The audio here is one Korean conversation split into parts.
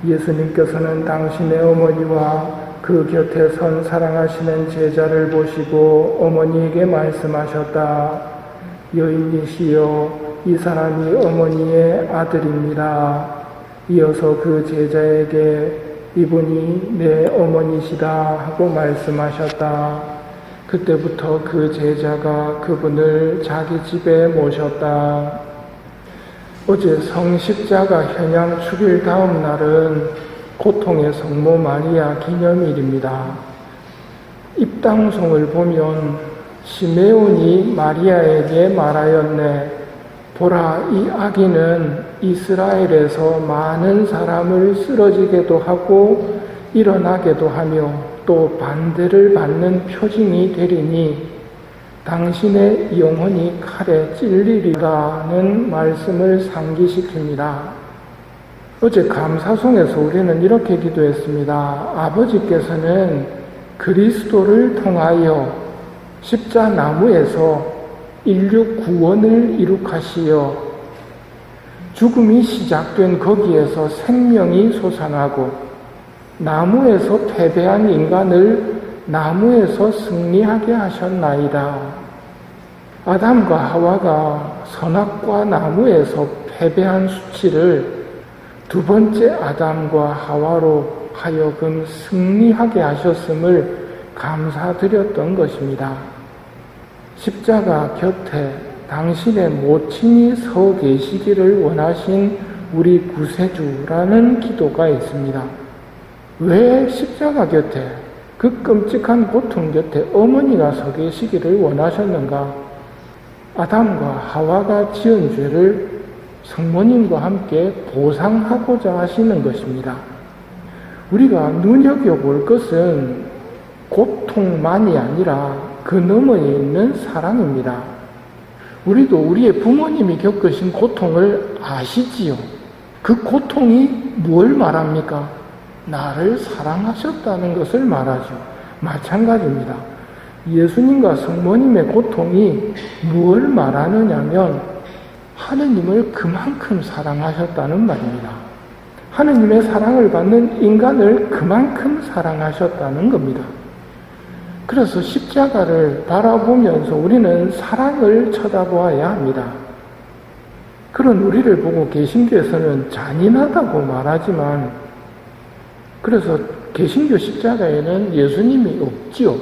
예수님께서는 당신의 어머니와 그 곁에 선 사랑하시는 제자를 보시고 어머니에게 말씀하셨다. 여인이시여, 이 사람이 어머니의 아들입니다. 이어서 그 제자에게 이분이 내 어머니시다 하고 말씀하셨다. 그때부터 그 제자가 그분을 자기 집에 모셨다. 어제 성십자가 현양 축일 다음 날은 고통의 성모 마리아 기념일입니다. 입당송을 보면 시메온이 마리아에게 말하였네. 보라, 이 아기는 이스라엘에서 많은 사람을 쓰러지게도 하고 일어나게도 하며 또 반대를 받는 표징이 되리니 당신의 영혼이 칼에 찔리리라는 말씀을 상기시킵니다. 어제 감사송에서 우리는 이렇게 기도했습니다. 아버지께서는 그리스도를 통하여 십자나무에서 인류 구원을 이룩하시어 죽음이 시작된 거기에서 생명이 솟아나고 나무에서 패배한 인간을 나무에서 승리하게 하셨나이다. 아담과 하와가 선악과 나무에서 패배한 수치를 두 번째 아담과 하와로 하여금 승리하게 하셨음을 감사드렸던 것입니다. 십자가 곁에 당신의 모친이 서 계시기를 원하신 우리 구세주라는 기도가 있습니다. 왜 십자가 곁에, 그 끔찍한 고통 곁에 어머니가 서 계시기를 원하셨는가? 아담과 하와가 지은 죄를 성모님과 함께 보상하고자 하시는 것입니다. 우리가 눈여겨볼 것은 고통만이 아니라 그 너머에 있는 사랑입니다. 우리도 우리의 부모님이 겪으신 고통을 아시지요? 그 고통이 뭘 말합니까? 나를 사랑하셨다는 것을 말하죠. 마찬가지입니다. 예수님과 성모님의 고통이 뭘 말하느냐면 하느님을 그만큼 사랑하셨다는 말입니다. 하느님의 사랑을 받는 인간을 그만큼 사랑하셨다는 겁니다. 그래서 십자가를 바라보면서 우리는 사랑을 쳐다보아야 합니다. 그런 우리를 보고 개신교에서는 잔인하다고 말하지만, 그래서 개신교 십자가에는 예수님이 없지요.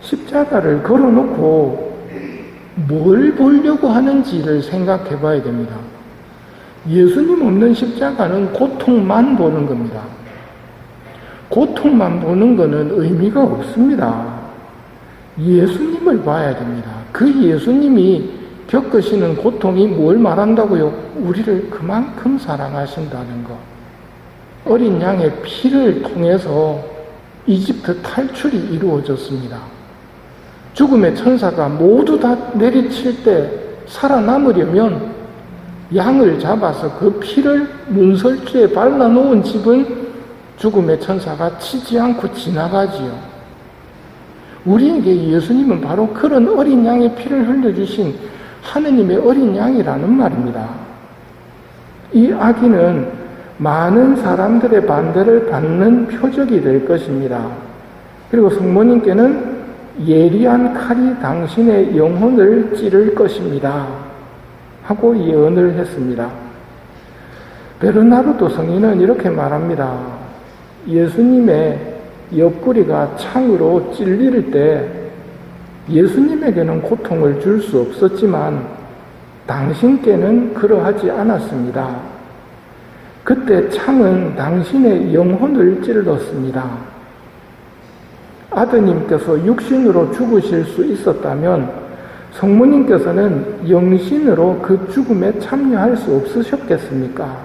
십자가를 걸어놓고 뭘 보려고 하는지를 생각해 봐야 됩니다. 예수님 없는 십자가는 고통만 보는 겁니다. 고통만 보는 것은 의미가 없습니다. 예수님을 봐야 됩니다. 그 예수님이 겪으시는 고통이 뭘 말한다고요? 우리를 그만큼 사랑하신다는 것. 어린 양의 피를 통해서 이집트 탈출이 이루어졌습니다. 죽음의 천사가 모두 다 내리칠 때 살아남으려면 양을 잡아서 그 피를 문설주에 발라놓은 집은 죽음의 천사가 치지 않고 지나가지요. 우리에게 예수님은 바로 그런 어린 양의 피를 흘려주신 하느님의 어린 양이라는 말입니다. 이 아기는 많은 사람들의 반대를 받는 표적이 될 것입니다. 그리고 성모님께는 예리한 칼이 당신의 영혼을 찌를 것입니다 하고 예언을 했습니다. 베르나르도 성인은 이렇게 말합니다. 예수님의 옆구리가 창으로 찔릴 때 예수님에게는 고통을 줄 수 없었지만 당신께는 그러하지 않았습니다. 그때 창은 당신의 영혼을 찔렀습니다. 아드님께서 육신으로 죽으실 수 있었다면 성모님께서는 영신으로 그 죽음에 참여할 수 없으셨겠습니까?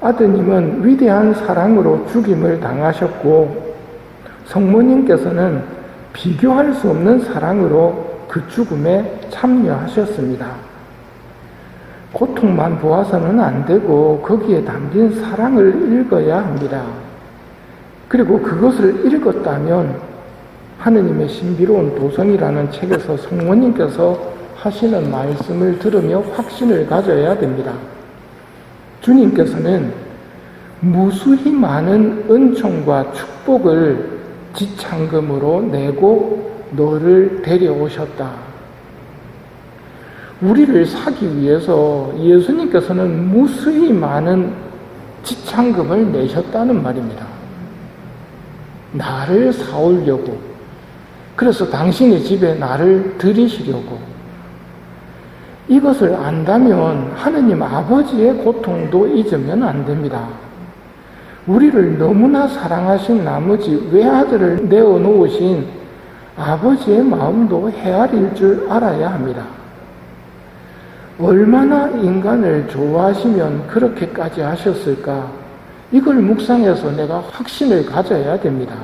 아드님은 위대한 사랑으로 죽임을 당하셨고 성모님께서는 비교할 수 없는 사랑으로 그 죽음에 참여하셨습니다. 고통만 보아서는 안 되고 거기에 담긴 사랑을 읽어야 합니다. 그리고 그것을 읽었다면 하느님의 신비로운 도성이라는 책에서 성모님께서 하시는 말씀을 들으며 확신을 가져야 됩니다. 주님께서는 무수히 많은 은총과 축복을 지참금으로 내고 너를 데려오셨다. 우리를 사기 위해서 예수님께서는 무수히 많은 지참금을 내셨다는 말입니다. 나를 사오려고, 그래서 당신의 집에 나를 들이시려고. 이것을 안다면 하느님 아버지의 고통도 잊으면 안 됩니다. 우리를 너무나 사랑하신 나머지 외아들을 내어놓으신 아버지의 마음도 헤아릴 줄 알아야 합니다. 얼마나 인간을 좋아하시면 그렇게까지 하셨을까? 이걸 묵상해서 내가 확신을 가져야 됩니다.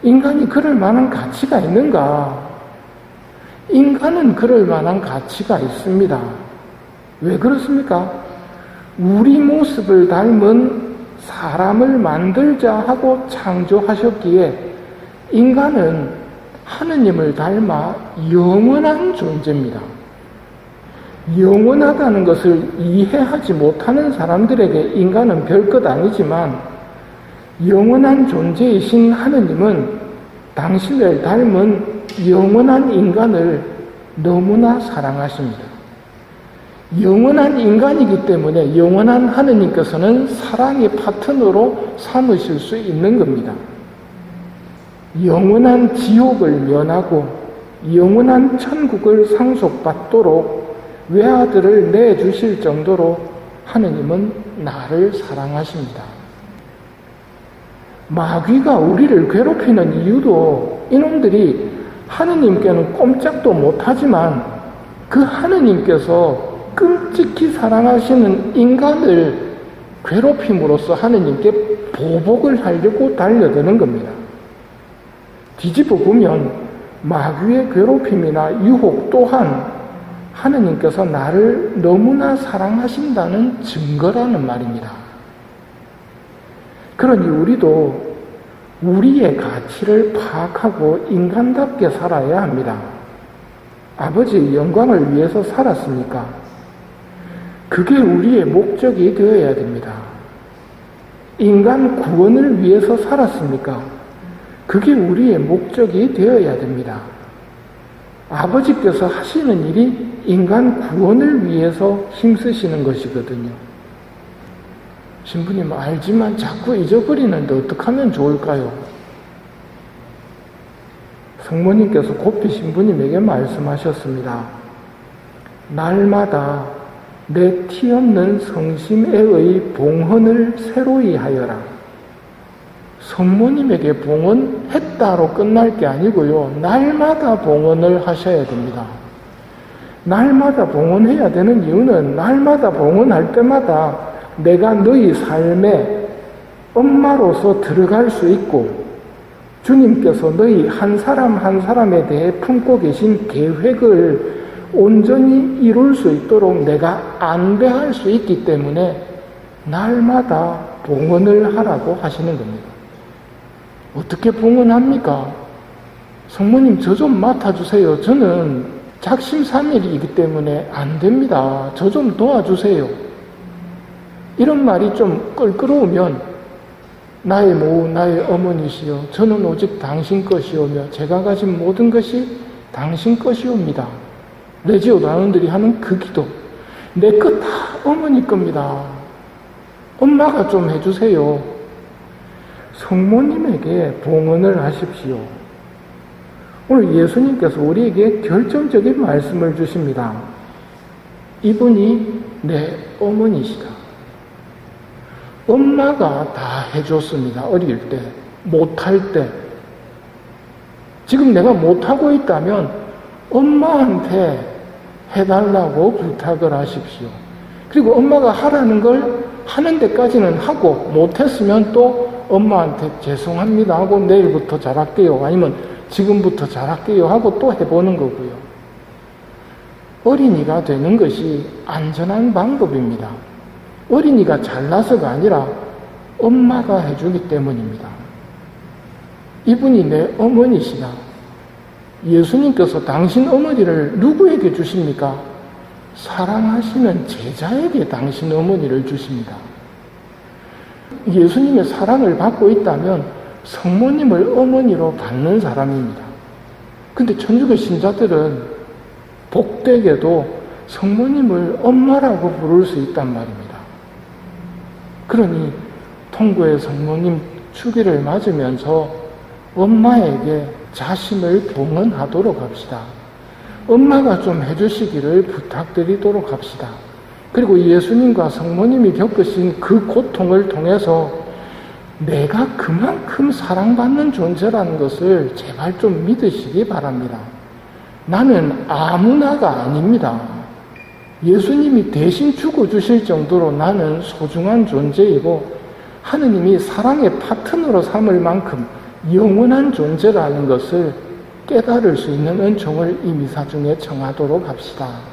인간이 그럴 만한 가치가 있는가? 인간은 그럴 만한 가치가 있습니다. 왜 그렇습니까? 우리 모습을 닮은 사람을 만들자 하고 창조하셨기에 인간은 하느님을 닮아 영원한 존재입니다. 영원하다는 것을 이해하지 못하는 사람들에게 인간은 별것 아니지만 영원한 존재이신 하느님은 당신을 닮은 영원한 인간을 너무나 사랑하십니다. 영원한 인간이기 때문에 영원한 하느님께서는 사랑의 파트너로 삼으실 수 있는 겁니다. 영원한 지옥을 면하고 영원한 천국을 상속받도록 외아들을 내주실 정도로 하느님은 나를 사랑하십니다. 마귀가 우리를 괴롭히는 이유도 이놈들이 하느님께는 꼼짝도 못하지만 그 하느님께서 끔찍히 사랑하시는 인간을 괴롭힘으로써 하느님께 보복을 하려고 달려드는 겁니다. 뒤집어 보면 마귀의 괴롭힘이나 유혹 또한 하느님께서 나를 너무나 사랑하신다는 증거라는 말입니다. 그러니 우리도 우리의 가치를 파악하고 인간답게 살아야 합니다. 아버지의 영광을 위해서 살았습니까? 그게 우리의 목적이 되어야 됩니다. 인간 구원을 위해서 살았습니까? 그게 우리의 목적이 되어야 됩니다. 아버지께서 하시는 일이 인간 구원을 위해서 힘쓰시는 것이거든요. 신부님 알지만 자꾸 잊어버리는데 어떻게 하면 좋을까요? 성모님께서 고피 신부님에게 말씀하셨습니다. 날마다 내 티 없는 성심애의 봉헌을 새로이 하여라. 성모님에게 봉헌했다로 끝날 게 아니고요. 날마다 봉헌을 하셔야 됩니다. 날마다 봉헌해야 되는 이유는 날마다 봉헌할 때마다 내가 너희 삶에 엄마로서 들어갈 수 있고 주님께서 너희 한 사람 한 사람에 대해 품고 계신 계획을 온전히 이룰 수 있도록 내가 안배할 수 있기 때문에 날마다 봉헌을 하라고 하시는 겁니다. 어떻게 봉헌합니까? 성모님 저 좀 맡아주세요. 저는 작심삼일이기 때문에 안 됩니다. 저 좀 도와주세요. 이런 말이 좀 껄끄러우면 나의 모우 나의 어머니시여 저는 오직 당신 것이오며 제가 가진 모든 것이 당신 것이옵니다. 레지오 단원들이 하는 그 기도. 내 것 다 어머니 겁니다. 엄마가 좀 해주세요. 성모님에게 봉헌을 하십시오. 오늘 예수님께서 우리에게 결정적인 말씀을 주십니다. 이분이 내 어머니시다. 엄마가 다 해줬습니다. 어릴 때, 못할 때. 지금 내가 못하고 있다면 엄마한테 해달라고 부탁을 하십시오. 그리고 엄마가 하라는 걸 하는 데까지는 하고 못했으면 또 엄마한테 죄송합니다 하고 내일부터 잘할게요. 아니면 지금부터 잘할게요 하고 또 해보는 거고요. 어린이가 되는 것이 안전한 방법입니다. 어린이가 잘나서가 아니라 엄마가 해주기 때문입니다. 이분이 내 어머니시다. 예수님께서 당신 어머니를 누구에게 주십니까? 사랑하시는 제자에게 당신 어머니를 주십니다. 예수님의 사랑을 받고 있다면 성모님을 어머니로 받는 사람입니다. 근데 천주교 신자들은 복되게도 성모님을 엄마라고 부를 수 있단 말입니다. 그러니 통구의 성모님 축일을 맞으면서 엄마에게 자신을 봉헌하도록 합시다. 엄마가 좀 해주시기를 부탁드리도록 합시다. 그리고 예수님과 성모님이 겪으신 그 고통을 통해서 내가 그만큼 사랑받는 존재라는 것을 제발 좀 믿으시기 바랍니다. 나는 아무나가 아닙니다. 예수님이 대신 죽어주실 정도로 나는 소중한 존재이고 하느님이 사랑의 파트너로 삼을 만큼 영원한 존재라는 것을 깨달을 수 있는 은총을 이 미사 중에 청하도록 합시다.